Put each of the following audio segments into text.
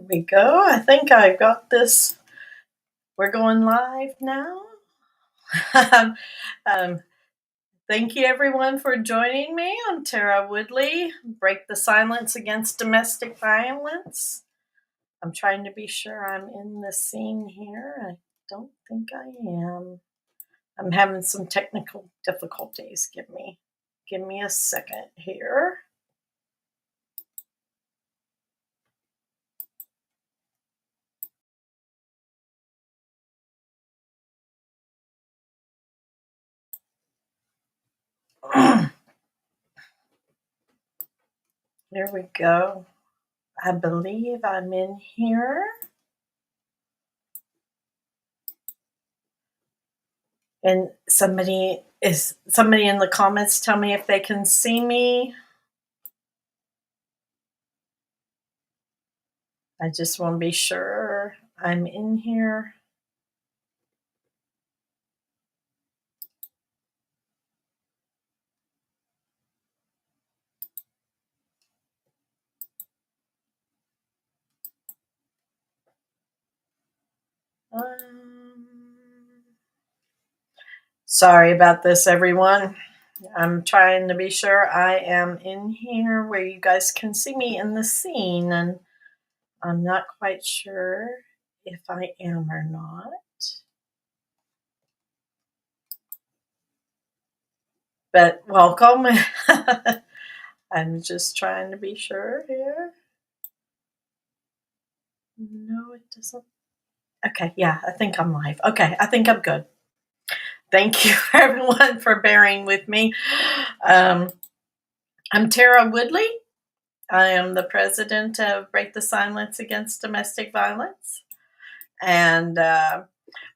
we go. I think I've got this. We're going live now. um, Thank you, everyone, for joining me. I'm Tara Woodlee. Break the silence against domestic violence. I'm trying to be sure I'm in the scene here. I don't think I am. I'm having some technical difficulties. Give me a second here. There we go. I believe I'm in here. And somebody in the comments tell me if they can see me. I just want to be sure I'm in here. Sorry about this, everyone. I'm trying to be sure I am in here where you guys can see me in the scene, and I'm not quite sure if I am or not. But welcome. I'm just trying to be sure here. No, it doesn't. Okay, yeah, I think I'm live. Okay, I think I'm good. Thank you, everyone, for bearing with me. I'm Tara Woodlee. I am the president of Break the Silence Against Domestic Violence. And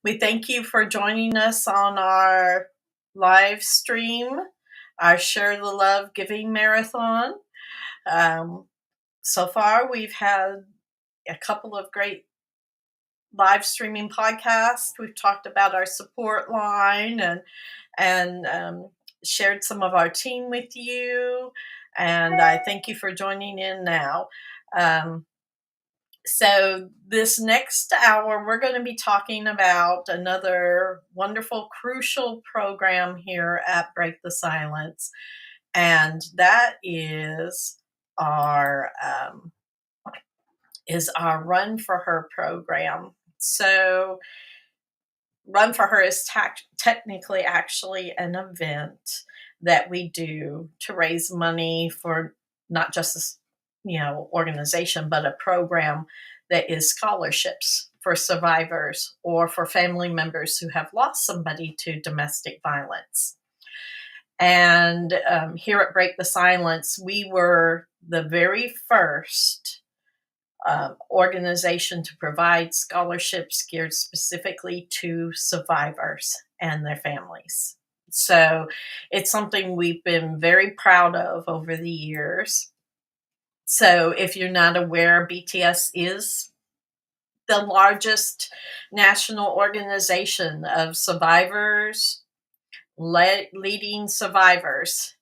we thank you for joining us on our live stream, our Share the Love Giving Marathon. So far, we've had a couple of great live streaming podcasts. We've talked about our support line and shared some of our team with you. And I thank you for joining in now. So this next hour, we're going to be talking about another wonderful, crucial program here at Break the Silence. And that is our Run for Her program. So Run for Her is technically actually an event that we do to raise money for not just this, organization, but a program that is scholarships for survivors or for family members who have lost somebody to domestic violence. And here at Break the Silence, we were the very first organization to provide scholarships geared specifically to survivors and their families. So it's something we've been very proud of over the years. So if you're not aware, BTS is the largest national organization of survivors, leading survivors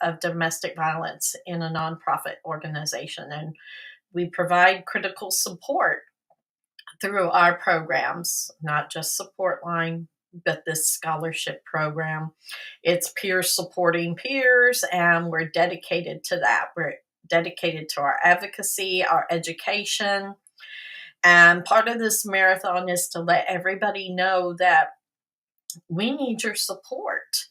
of domestic violence in a nonprofit organization. And we provide critical support through our programs, not just support line, but this scholarship program. It's peers supporting peers, and we're dedicated to that. We're dedicated to our advocacy, our education. And part of this marathon is to let everybody know that we need your support.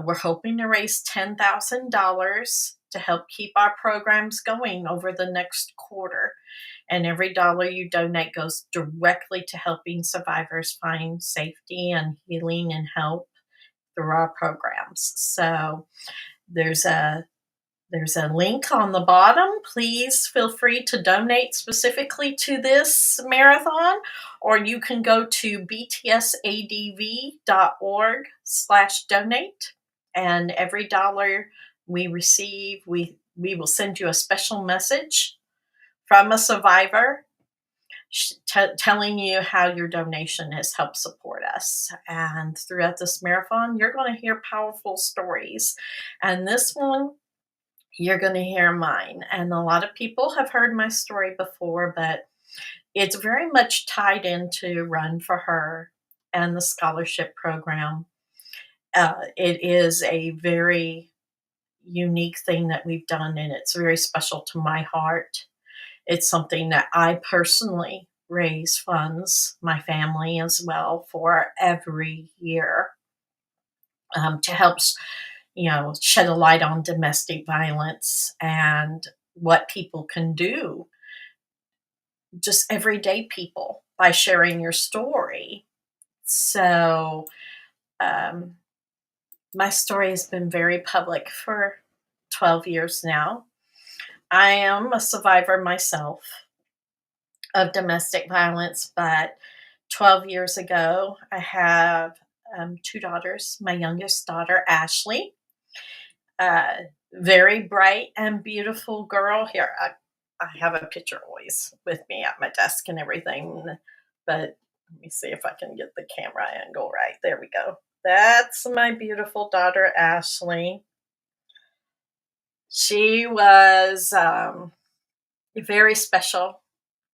We're hoping to raise $10,000 to help keep our programs going over the next quarter. And every dollar you donate goes directly to helping survivors find safety and healing and help through our programs. So there's a link on the bottom. Please feel free to donate specifically to this marathon, or you can go to btsadv.org/donate. And every dollar we receive, we will send you a special message from a survivor telling you how your donation has helped support us. And throughout this marathon, you're going to hear powerful stories. And this one, you're going to hear mine. And a lot of people have heard my story before, but it's very much tied into Run for Her and the scholarship program. It is a very unique thing that we've done, and it's very special to my heart. It's something that I personally raise funds, my family as well, for every year, to help, shed a light on domestic violence and what people can do, just everyday people, by sharing your story. So, um, my story has been very public for 12 years now. I am a survivor myself of domestic violence, but 12 years ago, I have two daughters. My youngest daughter, Ashley, uh, very bright and beautiful girl. Here, I have a picture always with me at my desk and everything, but let me see if I can get the camera angle right. There we go. That's my beautiful daughter, Ashley. She was very special.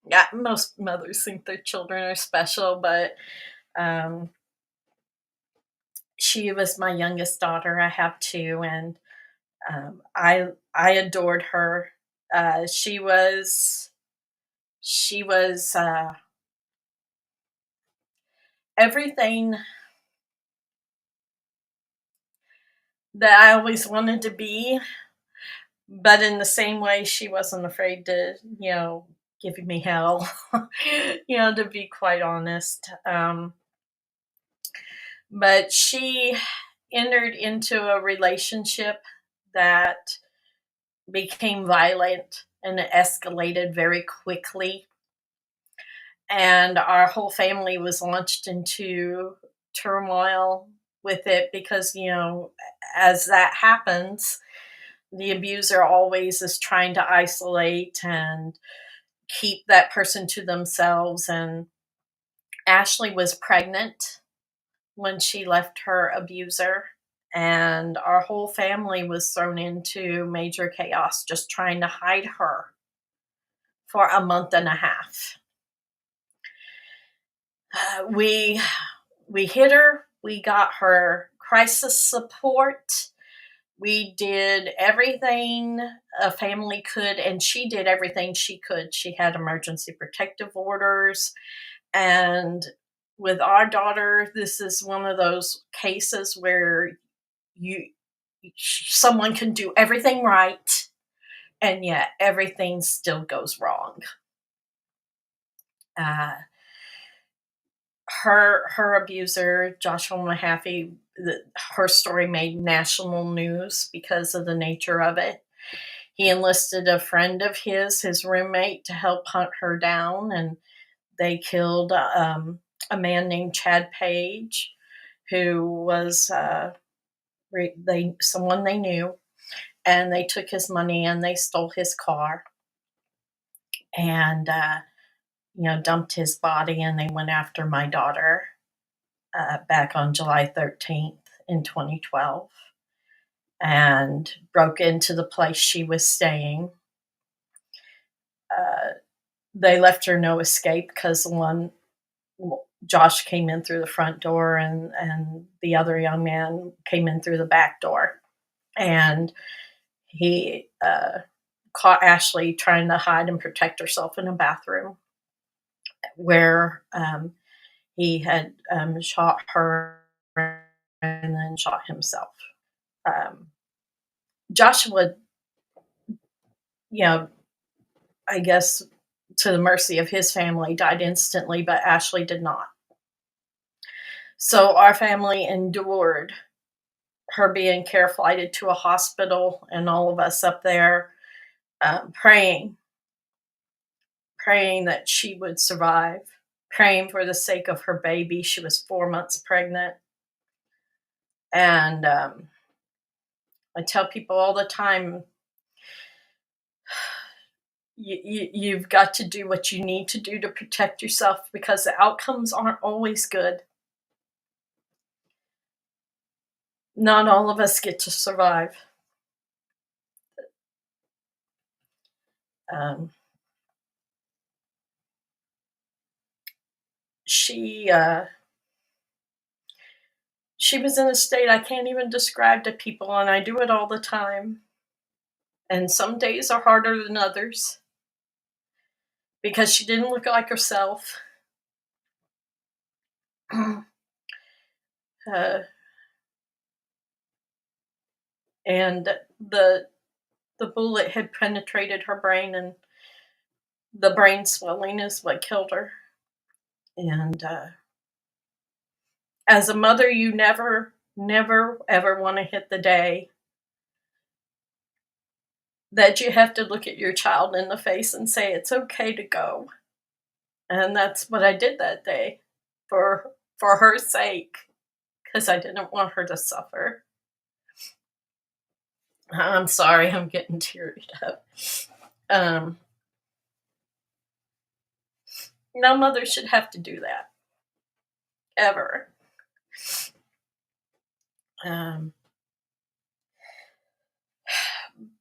Yeah, most mothers think their children are special, but um, she was my youngest daughter. I have two, and I adored her. She was everything that I always wanted to be, but in the same way, she wasn't afraid to, give me hell, to be quite honest. But she entered into a relationship that became violent and it escalated very quickly. And our whole family was launched into turmoil with it because, as that happens, the abuser always is trying to isolate and keep that person to themselves. And Ashley was pregnant when she left her abuser, and our whole family was thrown into major chaos just trying to hide her for a month and a half. We hid her. We got her crisis support. We did everything a family could, and she did everything she could. She had emergency protective orders. And with our daughter, this is one of those cases where you someone can do everything right, and yet everything still goes wrong. Uh, her abuser, Joshua Mahaffey, her story made national news because of the nature of it. He enlisted a friend of his roommate, to help hunt her down, and they killed a man named Chad Page, who was someone they knew, and they took his money and they stole his car, and dumped his body, and they went after my daughter back on July 13th in 2012, and broke into the place she was staying. Uh, they left her no escape because Josh came in through the front door, and the other young man came in through the back door, and he caught Ashley trying to hide and protect herself in a bathroom where he had shot her and then shot himself. Um, Joshua, you I guess, to the mercy of his family, died instantly, but Ashley did not. So our family endured her being care flighted to a hospital, and all of us up there praying, praying that she would survive, praying for the sake of her baby. She was 4 months pregnant. And I tell people all the time, you've got to do what you need to do to protect yourself, because the outcomes aren't always good. Not all of us get to survive. Um, she she was in a state I can't even describe to people, and I do it all the time. And some days are harder than others because she didn't look like herself. uh, and the bullet had penetrated her brain, and the brain swelling is what killed her. And as a mother, you never, ever want to hit the day that you have to look at your child in the face and say it's okay to go. And that's what I did that day for her sake, because I didn't want her to suffer. I'm sorry, I'm getting teared up. Um, no mother should have to do that ever. Um,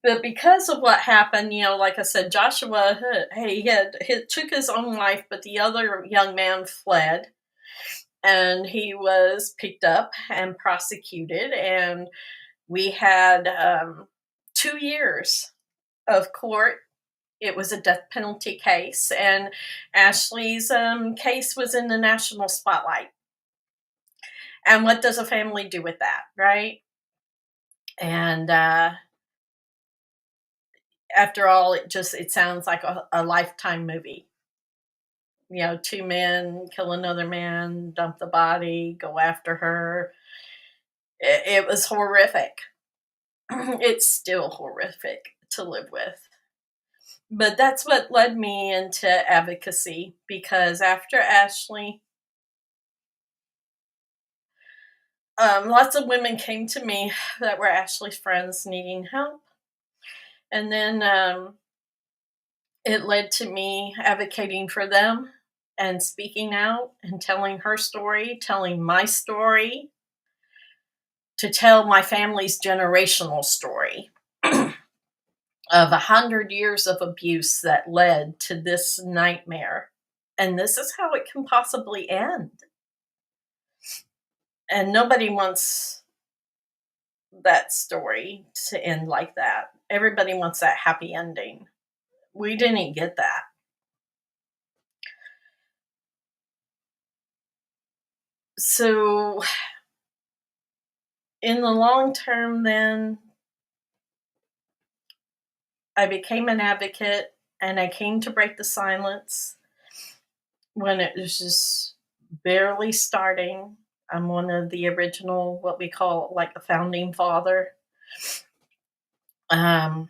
but because of what happened, like I said, Joshua, hey, he took his own life, but the other young man fled, and he was picked up and prosecuted, and we had 2 years of court. It was a death penalty case, and Ashley's case was in the national spotlight. And what does a family do with that, right? And after all, it sounds like a Lifetime movie. Two men kill another man, dump the body, go after her. It was horrific. It's still horrific to live with. But that's what led me into advocacy, because after Ashley, lots of women came to me that were Ashley's friends needing help. And then it led to me advocating for them and speaking out and telling her story, telling my story, to tell my family's generational story of 100 years of abuse that led to this nightmare. And this is how it can possibly end. And nobody wants that story to end like that. Everybody wants that happy ending. We didn't get that. So, in the long term, then, I became an advocate, and I came to break the silence when it was just barely starting. I'm one of the original, what we call like the founding father. Um,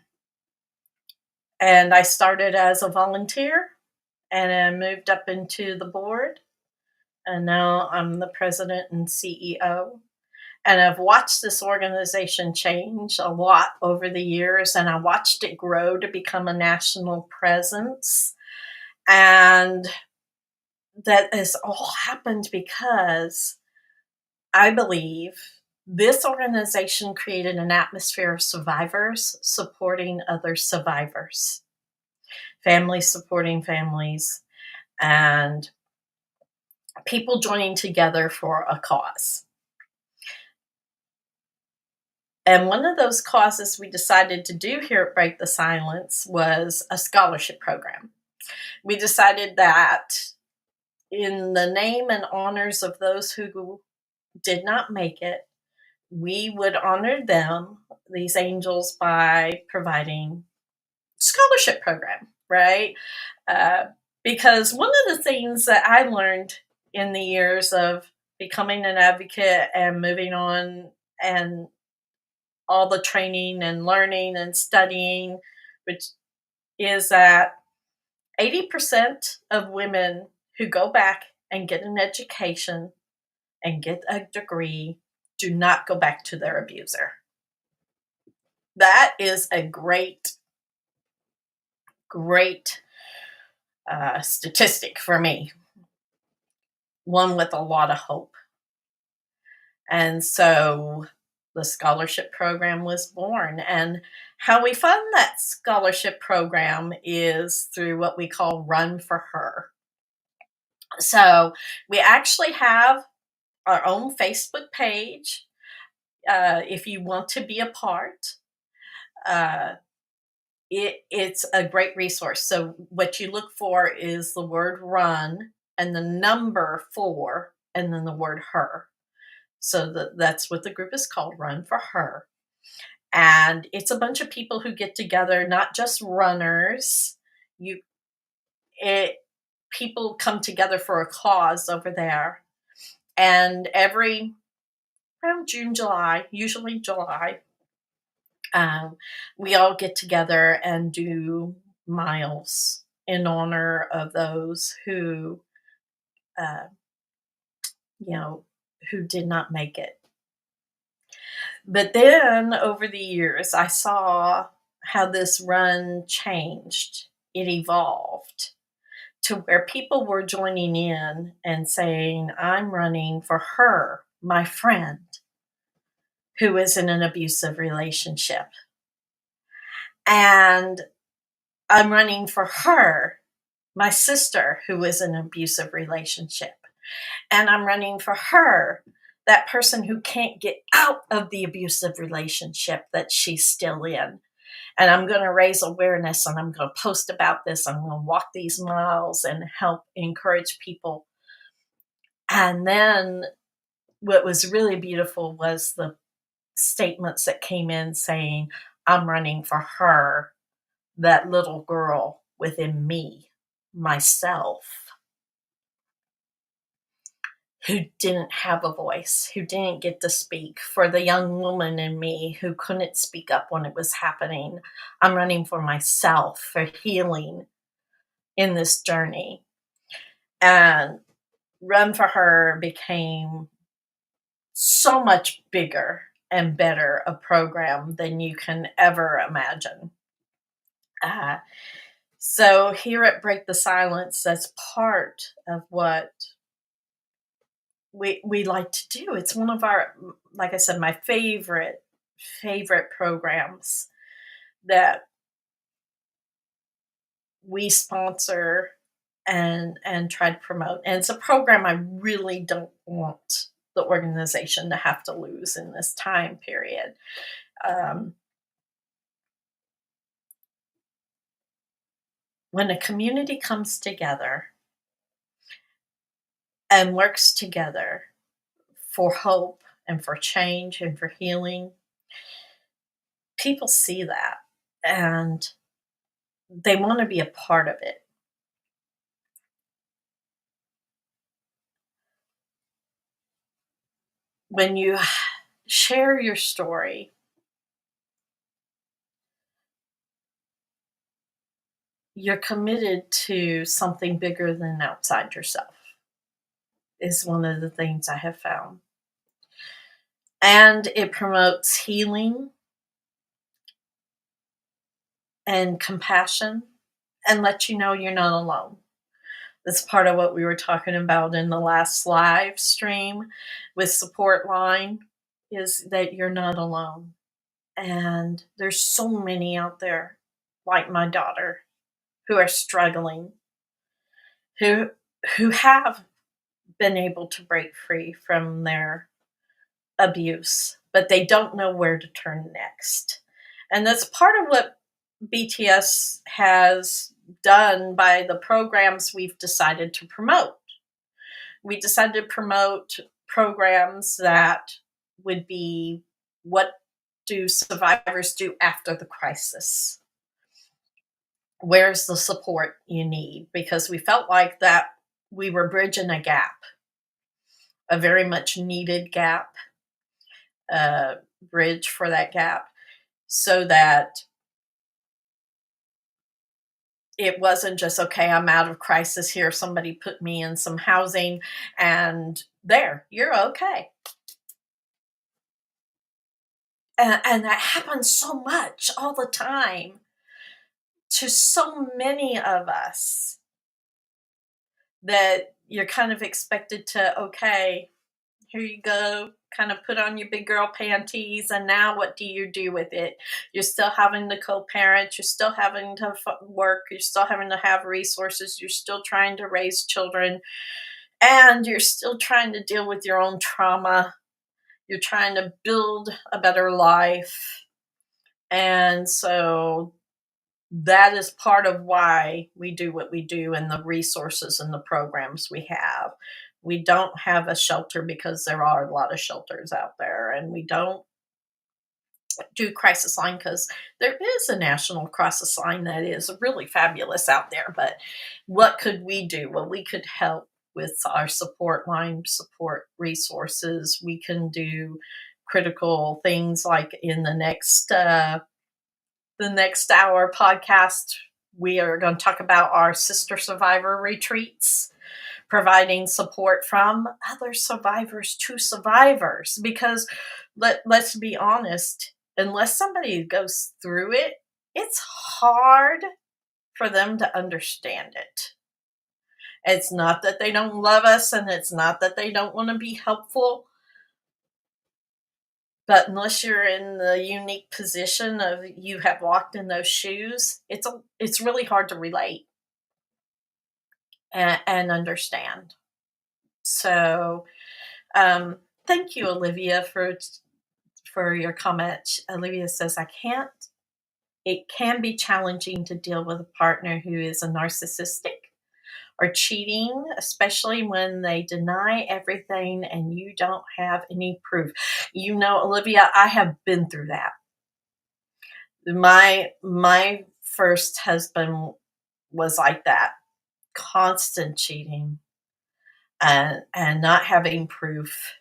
and I started as a volunteer, and I moved up into the board, and now I'm the president and CEO. And I've watched this organization change a lot over the years, and I watched it grow to become a national presence. And that has all happened because I believe this organization created an atmosphere of survivors supporting other survivors, families supporting families, and people joining together for a cause. And one of those causes we decided to do here at Break the Silence was a scholarship program. We decided that in the name and honors of those who did not make it, we would honor them, these angels, by providing scholarship program, right? Uh, because one of the things that I learned in the years of becoming an advocate and moving on, and all the training and learning and studying, which is that 80% of women who go back and get an education and get a degree do not go back to their abuser. That is a great, great statistic for me, one with a lot of hope. And so the scholarship program was born. And how we fund that scholarship program is through what we call Run for Her. So we actually have our own Facebook page. If you want to be a part, uh, it's a great resource. So what you look for is the word run and the number four and then the word her. So that's what the group is called, Run for Her. And it's a bunch of people who get together, not just runners. You it People come together for a cause over there. And every around June, July, usually July, um, we all get together and do miles in honor of those who, uh, you know, who did not make it. But then over the years, I saw how this run changed. It evolved to where people were joining in and saying, I'm running for her, my friend, who is in an abusive relationship. And I'm running for her, my sister, who is in an abusive relationship. And I'm running for her, that person who can't get out of the abusive relationship that she's still in. And I'm going to raise awareness and I'm going to post about this. I'm going to walk these miles and help encourage people. And then what was really beautiful was the statements that came in saying, I'm running for her, that little girl within me, myself, who didn't have a voice, who didn't get to speak, for the young woman in me who couldn't speak up when it was happening. I'm running for myself, for healing in this journey. And Run for Her became so much bigger and better a program than you can ever imagine. Uh, so here at Break the Silence, that's part of what we like to do. It's one of our, like I said, my favorite programs that we sponsor and try to promote. And it's a program I really don't want the organization to have to lose in this time period. Um, when a community comes together and works together for hope and for change and for healing, people see that and they want to be a part of it. When you share your story, you're committed to something bigger than outside yourself, is one of the things I have found. And it promotes healing and compassion and lets you know you're not alone. That's part of what we were talking about in the last live stream with Support Line, is that you're not alone. And there's so many out there, like my daughter, who are struggling, who have been able to break free from their abuse, but they don't know where to turn next. And that's part of what BTS has done by the programs we've decided to promote. We decided to promote programs that would be, what do survivors do after the crisis? Where's the support you need? Because we felt like that we were bridging a gap, a very much needed gap, bridge for that gap, so that it wasn't just, okay, I'm out of crisis here, somebody put me in some housing and there, you're okay. And that happens so much all the time to so many of us, that you're kind of expected to, okay, here you go, kind of put on your big girl panties, and now what do you do with it? You're still having to co-parent, you're still having to work, you're still having to have resources, you're still trying to raise children, and you're still trying to deal with your own trauma. You're trying to build a better life. And so that is part of why we do what we do and the resources and the programs we have. We don't have a shelter because there are a lot of shelters out there, and we don't do crisis line because there is a national crisis line that is really fabulous out there. But what could we do? Well, we could help with our support line, support resources. We can do critical things like in the next hour podcast, we are going to talk about our sister survivor retreats, providing support from other survivors to survivors. Because let's be honest, unless somebody goes through it, it's hard for them to understand it. It's not that they don't love us, and it's not that they don't want to be helpful. But unless you're in the unique position of you have walked in those shoes, it's really hard to relate and understand. So, thank you, Olivia, for your comment. Olivia says, "I can't. It can be challenging to deal with a partner who is a narcissistic or cheating, especially when they deny everything and you don't have any proof." You know, Olivia, I have been through that. My first husband was like that, constant cheating and not having proof.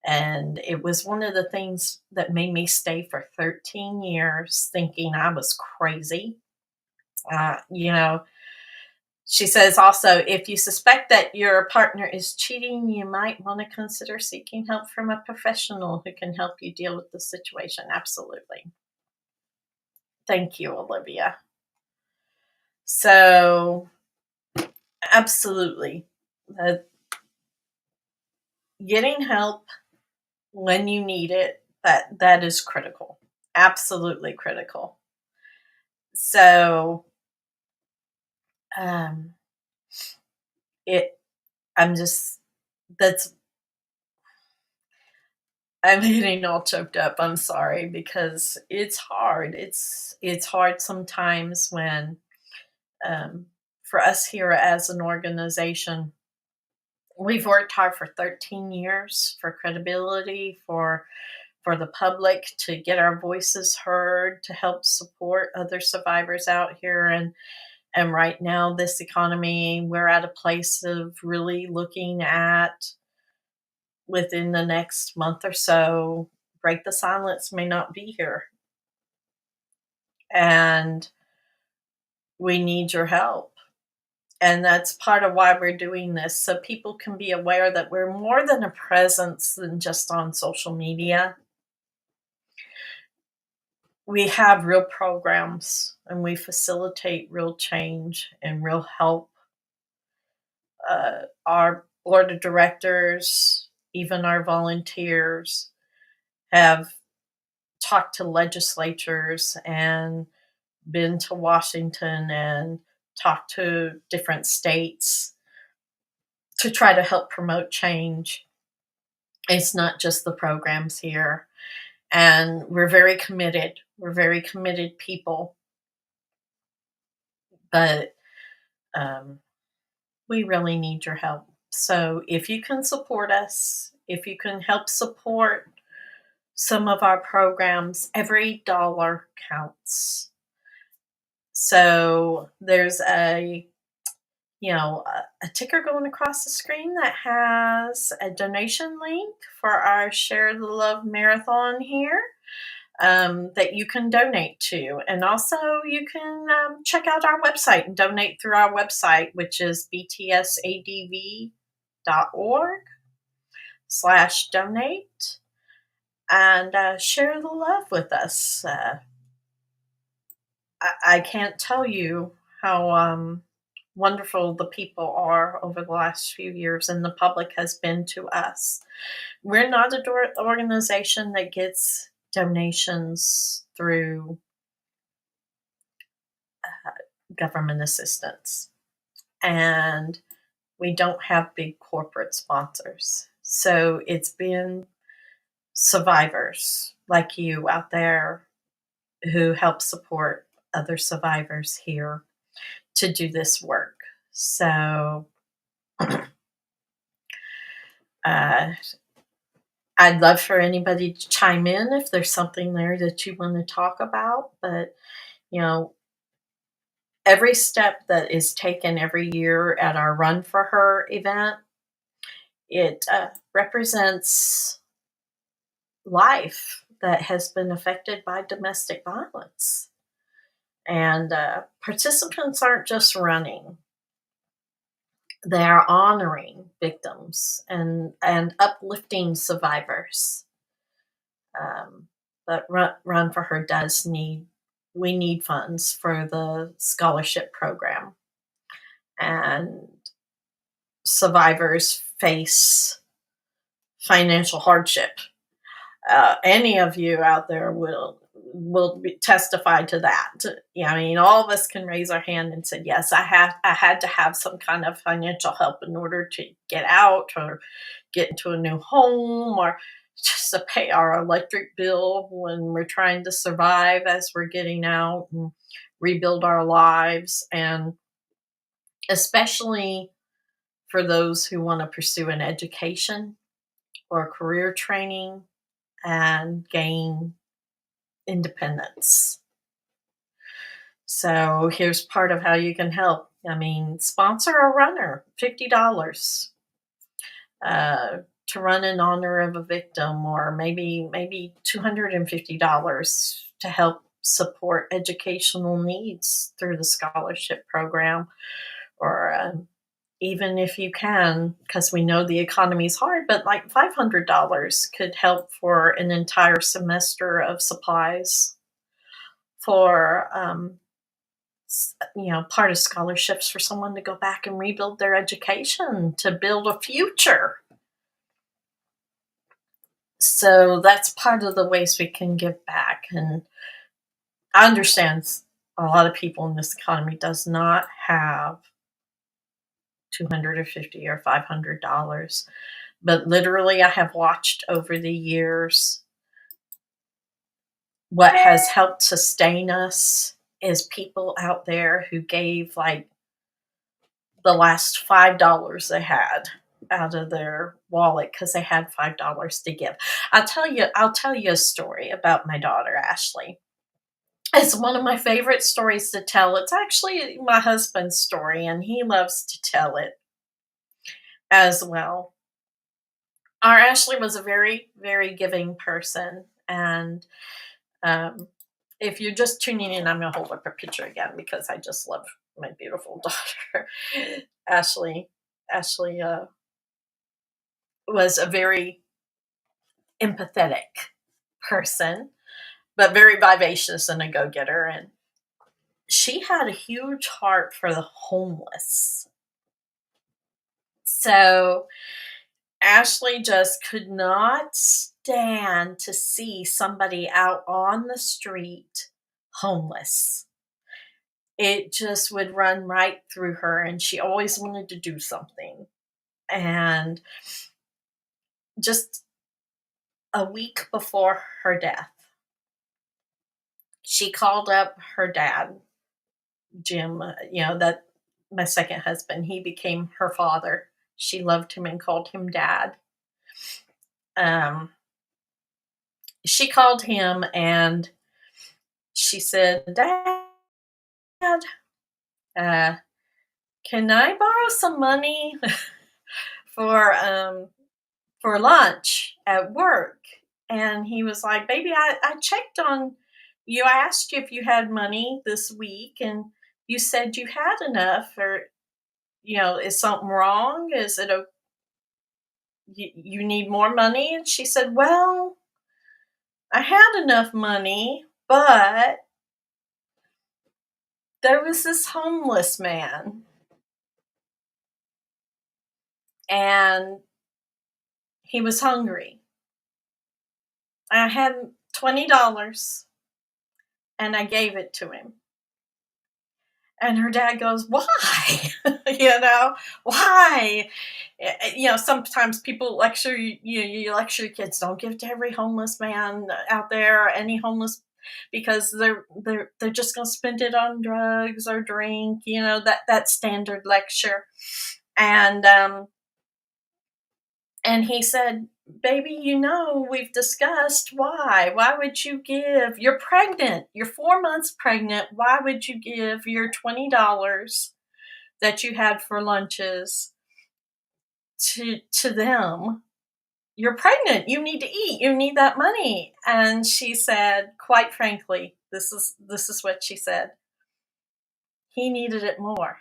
And it was one of the things that made me stay for 13 years thinking I was crazy. You know, she says also, if you suspect that your partner is cheating, you might want to consider seeking help from a professional who can help you deal with the situation. Absolutely. Thank you, Olivia. So, absolutely. Uh, Getting help when you need it, that is critical. Absolutely critical. So, um, it I'm just that's I'm getting all choked up. I'm sorry because it's hard. It's hard sometimes when um, for us here as an organization, we've worked hard for 13 years for credibility, for the public to get our voices heard, to help support other survivors out here. And right now, this economy, we're at a place of really looking at within the next month or so, Break the Silence may not be here. And we need your help. And that's part of why we're doing this, so people can be aware that we're more than a presence than just on social media. We have real programs and we facilitate real change and real help. Our board of directors, even our volunteers, have talked to legislatures and been to Washington and talked to different states to try to help promote change. It's not just the programs here. And we're very committed. We're very committed people. But we really need your help. So if you can support us, if you can help support some of our programs, every dollar counts. So there's a ticker going across the screen that has a donation link for our Share the Love Marathon here that you can donate to. And also you can check out our website and donate through our website, which is btsadv.org/donate, and share the love with us. I can't tell you how wonderful the people are over the last few years and the public has been to us. We're not an organization that gets donations through government assistance, and we don't have big corporate sponsors. So it's been survivors like you out there who help support other survivors here to do this work. So uh, I'd love for anybody to chime in if there's something there that you want to talk about. But, you know, every step that is taken every year at our Run for Her event, it represents life that has been affected by domestic violence. And participants aren't just running, they are honoring victims and uplifting survivors. But Run for Her does need, we need funds for the scholarship program. And survivors face financial hardship. Any of you out there will testify to that. Yeah, I mean, all of us can raise our hand and say, yes, I had to have some kind of financial help in order to get out or get into a new home or just to pay our electric bill when we're trying to survive as we're getting out and rebuild our lives. And especially for those who want to pursue an education or career training and gain independence. So here's part of how you can help. I mean, sponsor a runner, $50 to run in honor of a victim, or maybe $250 to help support educational needs through the scholarship program, or even if you can, because we know the economy's hard, but like $500 could help for an entire semester of supplies for, part of scholarships for someone to go back and rebuild their education to build a future. So that's part of the ways we can give back. And I understand a lot of people in this economy does not have $250 or $500. But literally, I have watched over the years what has helped sustain us is people out there who gave like the last $5 they had out of their wallet because they had $5 to give. I'll tell you a story about my daughter Ashley. It's one of my favorite stories to tell. It's actually my husband's story, and he loves to tell it as well. Our Ashley was a very, very giving person, and um, if you're just tuning in, I'm going to hold up her picture again because I just love my beautiful daughter, Ashley. Ashley was a very empathetic person, but very vivacious and a go-getter. And she had a huge heart for the homeless. So Ashley just could not stand to see somebody out on the street homeless. It just would run right through her, and she always wanted to do something. And just a week before her death, she called up her dad, Jim, that my second husband. He became her father. She loved him and called him dad. She called him and she said, Dad, uh, can I borrow some money for for lunch at work? And he was like, baby, I checked on you. I asked you if you had money this week, and you said you had enough. Or, is something wrong? Is it you need more money? And she said, well, I had enough money, but there was this homeless man and he was hungry. I had $20 and I gave it to him. And her dad goes, "Why?" you know, "Why?" Sometimes people lecture you lecture your kids, "Don't give to every homeless man out there, or any homeless, because they're just gonna spend it on drugs or drink," that standard lecture. And and he said, "Baby, we've discussed why. Why would you give? You're pregnant. You're 4 months pregnant. Why would you give your $20 that you had for lunches to them? You're pregnant. You need to eat. You need that money." And she said, quite frankly, this is what she said. He needed it more.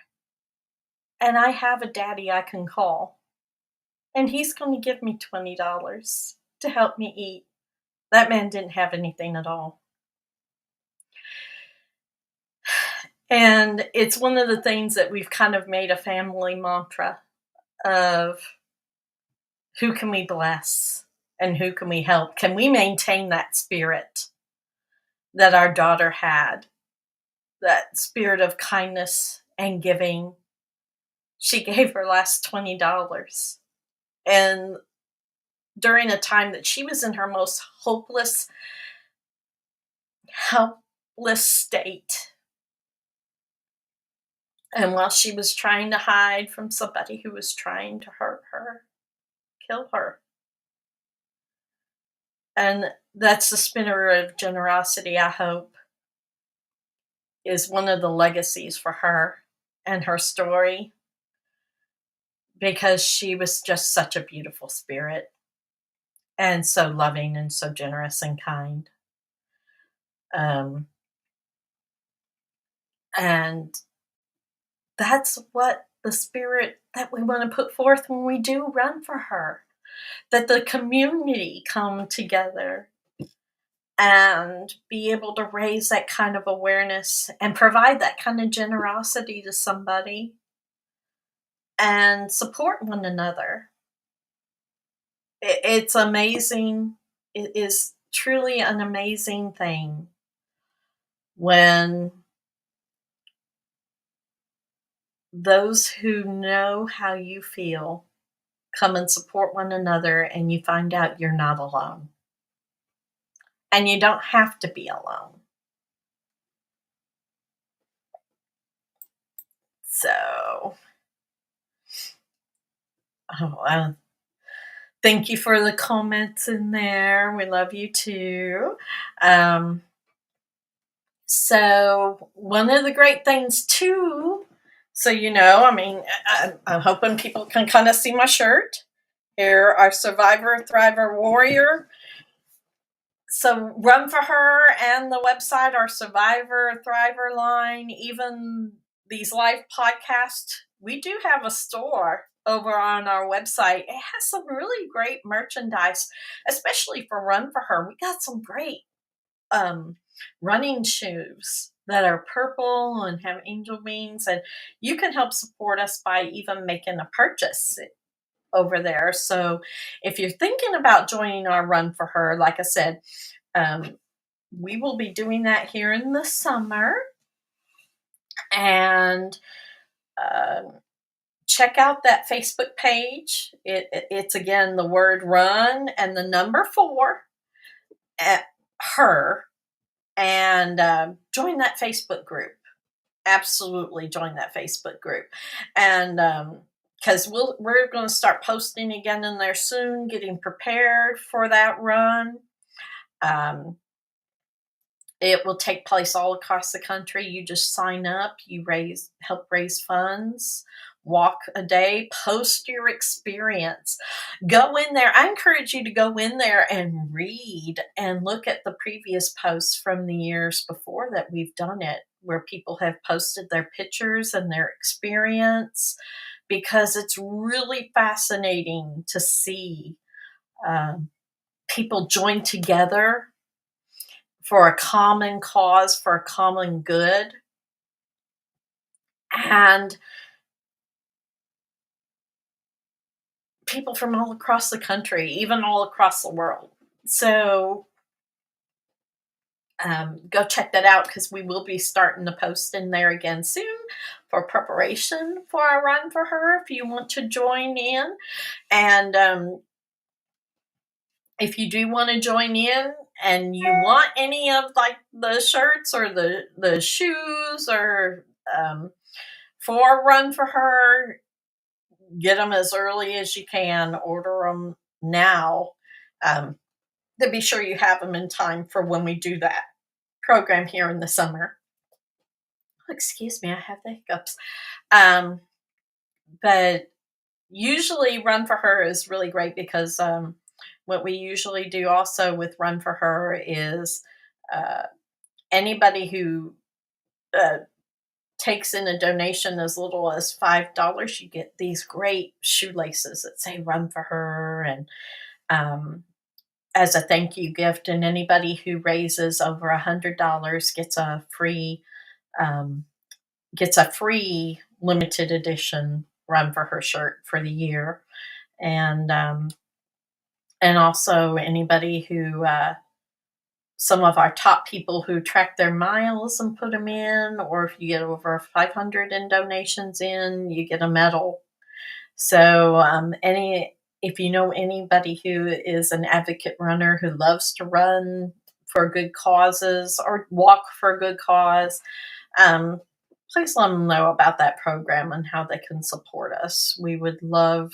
And I have a daddy I can call. And he's going to give me $20 to help me eat. That man didn't have anything at all. And it's one of the things that we've kind of made a family mantra of, who can we bless and who can we help? Can we maintain that spirit that our daughter had, that spirit of kindness and giving? She gave her last $20. And during a time that she was in her most hopeless, helpless state, and while she was trying to hide from somebody who was trying to hurt her, kill her. And that's the spirit of generosity, I hope, is one of the legacies for her and her story, because she was just such a beautiful spirit and so loving and so generous and kind. Um, and that's what the spirit that we want to put forth when we do run for her, that the community come together and be able to raise that kind of awareness and provide that kind of generosity to somebody and support one another. It's amazing. It is truly an amazing thing when those who know how you feel come and support one another, and you find out you're not alone. And you don't have to be alone. So, oh, thank you for the comments in there. We love you too. Um, so, one of the great things too, so I'm hoping people can kind of see my shirt. Here, our Survivor Thriver Warrior. So, Run for Her and the website, our Survivor Thriver line, even these live podcasts. We do have a store over on our website. It has some really great merchandise, especially for Run for Her. We got some great running shoes that are purple and have angel wings, and you can help support us by even making a purchase over there. So if you're thinking about joining our Run for Her, like I said, we will be doing that here in the summer. And check out that Facebook page. It's again the word run and the number 4 at her, and join that Facebook group. Absolutely join that Facebook group. And because we're going to start posting again in there soon, getting prepared for that run. It will take place all across the country. You just sign up, you help raise funds, walk a day, post your experience. Go in there. I encourage you to go in there and read and look at the previous posts from the years before that we've done it, where people have posted their pictures and their experience, because it's really fascinating to see people join together for a common cause, for a common good. And people from all across the country, even all across the world. So go check that out because we will be starting to post in there again soon for preparation for our run for her if you want to join in. And if you do want to join in and you want any of like the shirts or the shoes or for run for her, get them as early as you can. Order them now um, to be sure you have them in time for when we do that program here in the summer. Excuse me, I have the hiccups. Um, but usually, Run for Her is really great because what we usually do also with Run for Her is uh, anybody who uh, takes in a donation as little as $5, you get these great shoelaces that say Run for Her, and as a thank you gift. And anybody who raises over $100 um, gets a free limited edition Run for Her shirt for the year. And also anybody who some of our top people who track their miles and put them in, or if you get over 500 in donations in, you get a medal. So if you know anybody who is an advocate runner who loves to run for good causes or walk for a good cause, please let them know about that program and how they can support us. We would love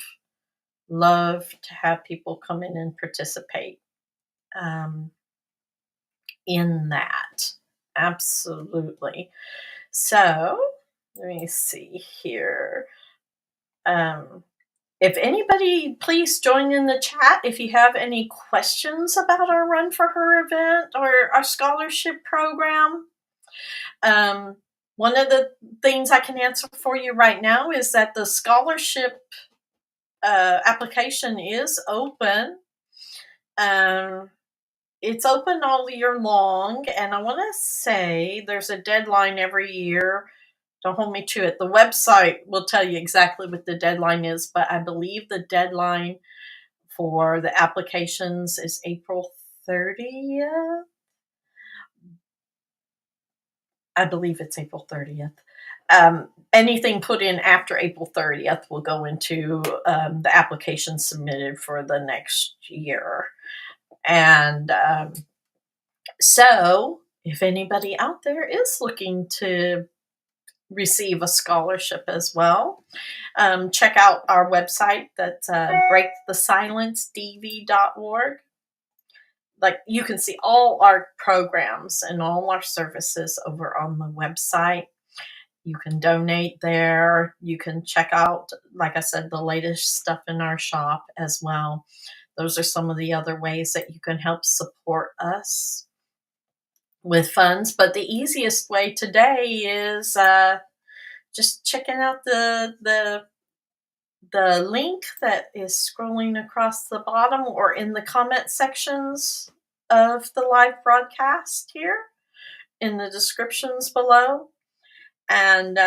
to have people come in and participate um, in that. Absolutely. So let me see here. Um, if anybody, please join in the chat if you have any questions about our Run for Her event or our scholarship program. One of the things I can answer for you right now is that the scholarship application is open. It's open all year long, and I want to say there's a deadline every year. Don't hold me to it. The website will tell you exactly what the deadline is, but I believe the deadline for the applications is April 30th. I believe it's April 30th. Anything put in after April 30th will go into the application submitted for the next year. And so, if anybody out there is looking to receive a scholarship as well, check out our website. That's breakthesilencedv.org. Like, you can see all our programs and all our services over on the website. You can donate there. You can check out, like I said, the latest stuff in our shop as well. Those are some of the other ways that you can help support us with funds. But the easiest way today is just checking out the link that is scrolling across the bottom or in the comment sections of the live broadcast here in the descriptions below, and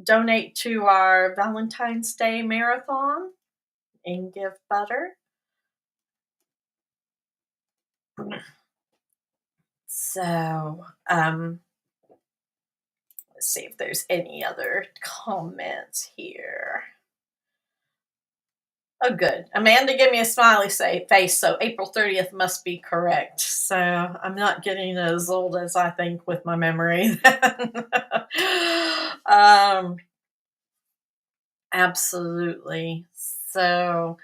donate to our Valentine's Day marathon and give butter. So let's see if there's any other comments here. Oh, good. Amanda gave me a smiley face, so April 30th must be correct. So I'm not getting as old as I think with my memory. Absolutely. So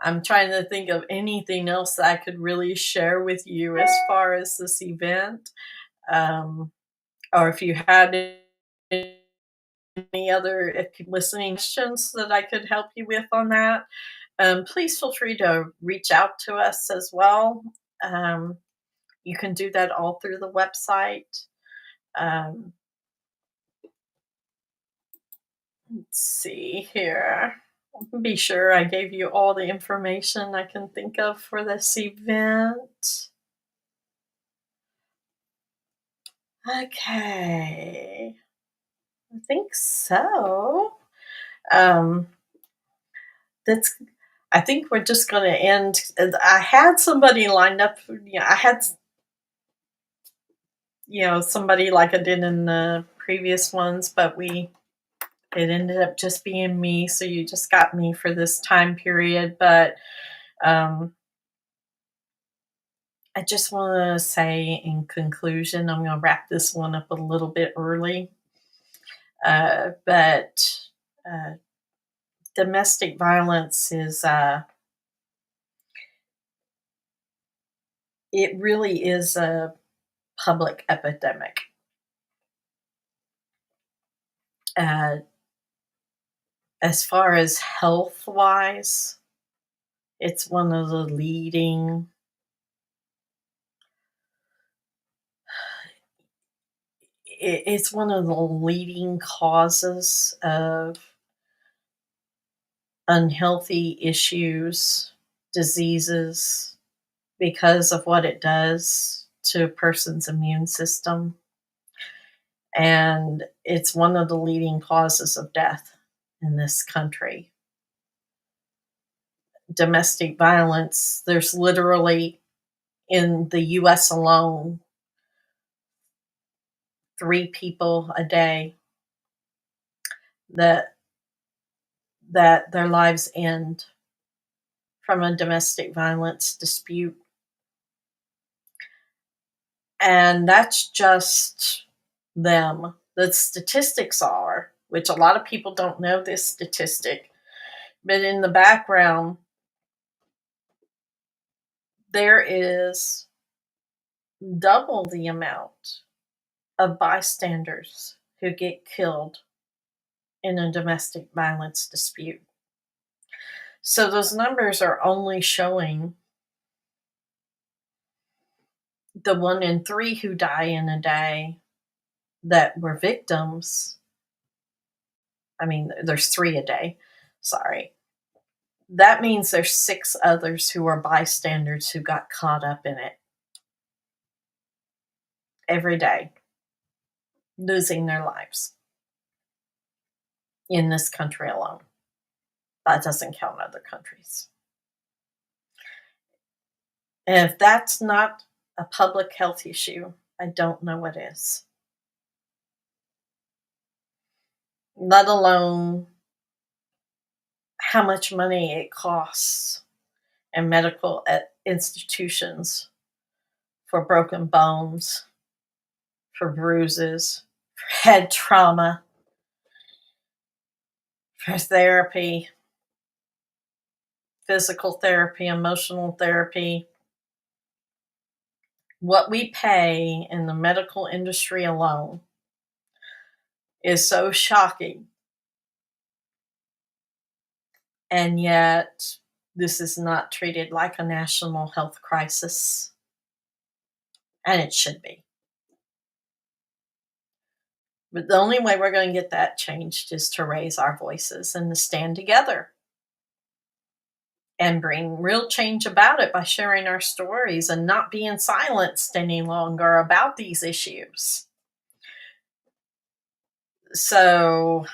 I'm trying to think of anything else that I could really share with you as far as this event. Or if you had any other, if you're listening, questions that I could help you with on that, please feel free to reach out to us as well. You can do that all through the website. Let's see here. Be sure I gave you all the information I can think of for this event. Okay. I think so. that's I think we're just going to end. I had somebody lined up. I had somebody like I did in the previous ones, but it ended up just being me. So you just got me for this time period. But um, I just want to say in conclusion, I'm going to wrap this one up a little bit early. But domestic violence it really is a public epidemic. Uh, as far as health wise, it's one of the leading it's one of the leading causes of unhealthy issues, diseases, because of what it does to a person's immune system. And it's one of the leading causes of death in this country. Domestic violence, there's literally in the US alone 3 people a day that their lives end from a domestic violence dispute. And that's just them. The statistics are, which a lot of people don't know this statistic, but in the background, there is double the amount of bystanders who get killed in a domestic violence dispute. So those numbers are only showing the 1 in 3 who die in a day that were victims. I mean, there's 3 a day. Sorry. That means there's 6 others who are bystanders who got caught up in it every day, losing their lives in this country alone. That doesn't count other countries. And if that's not a public health issue, I don't know what is. Let alone how much money it costs in medical institutions for broken bones, for bruises, for head trauma, for therapy, physical therapy, emotional therapy. What we pay in the medical industry alone is so shocking. And yet, this is not treated like a national health crisis. And it should be. But the only way we're going to get that changed is to raise our voices and to stand together and bring real change about it by sharing our stories and not being silenced any longer about these issues. So,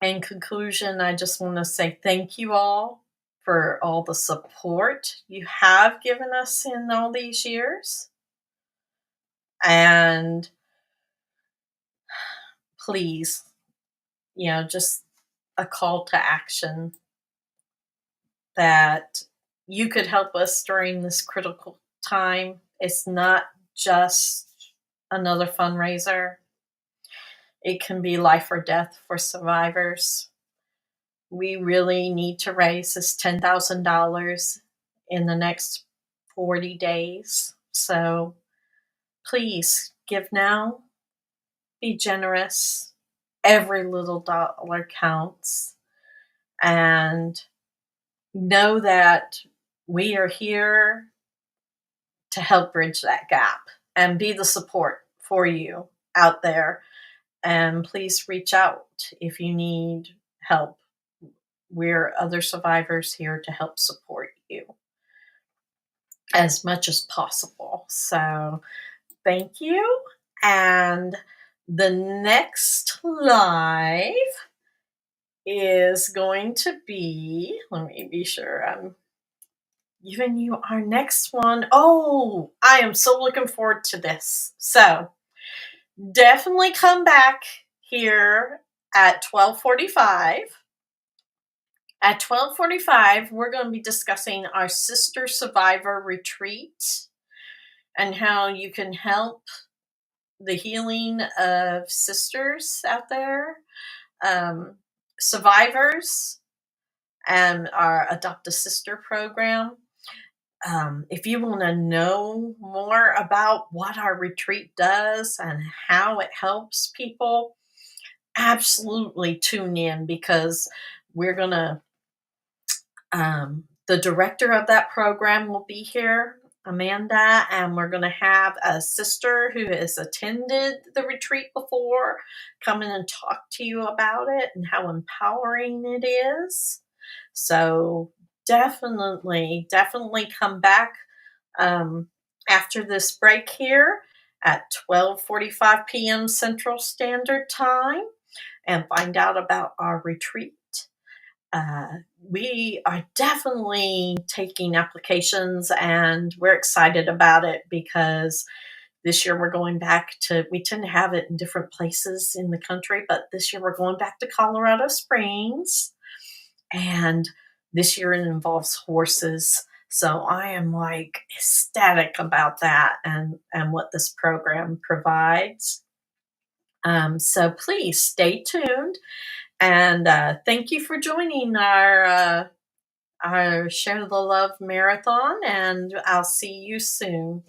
in conclusion, I just want to say thank you all for all the support you have given us in all these years. And please, just a call to action that you could help us during this critical time. It's not just another fundraiser. It can be life or death for survivors. We really need to raise this $10,000 in the next 40 days. So please give now, be generous. Every little dollar counts. And know that we are here to help bridge that gap and be the support for you out there. And please reach out if you need help. We're other survivors here to help support you as much as possible. So thank you. And the next live is going to be, let me be sure I'm giving you our next one. Oh, I am so looking forward to this. So definitely come back here at 12:45. At 12:45, we're going to be discussing our Sister Survivor Retreat and how you can help the healing of sisters out there, um, survivors, and our Adopt a Sister program. If you want to know more about what our retreat does and how it helps people, absolutely tune in because we're going to, the director of that program will be here, Amanda, and we're going to have a sister who has attended the retreat before come in and talk to you about it and how empowering it is. So definitely come back um, after this break here at 12:45 p.m. Central Standard Time and find out about our retreat. Uh, we are definitely taking applications and we're excited about it because this year we're going back to, we tend to have it in different places in the country, but this year we're going back to Colorado Springs. And this year it involves horses. So I am like ecstatic about that and what this program provides. So please stay tuned and thank you for joining our Share the Love marathon. And I'll see you soon.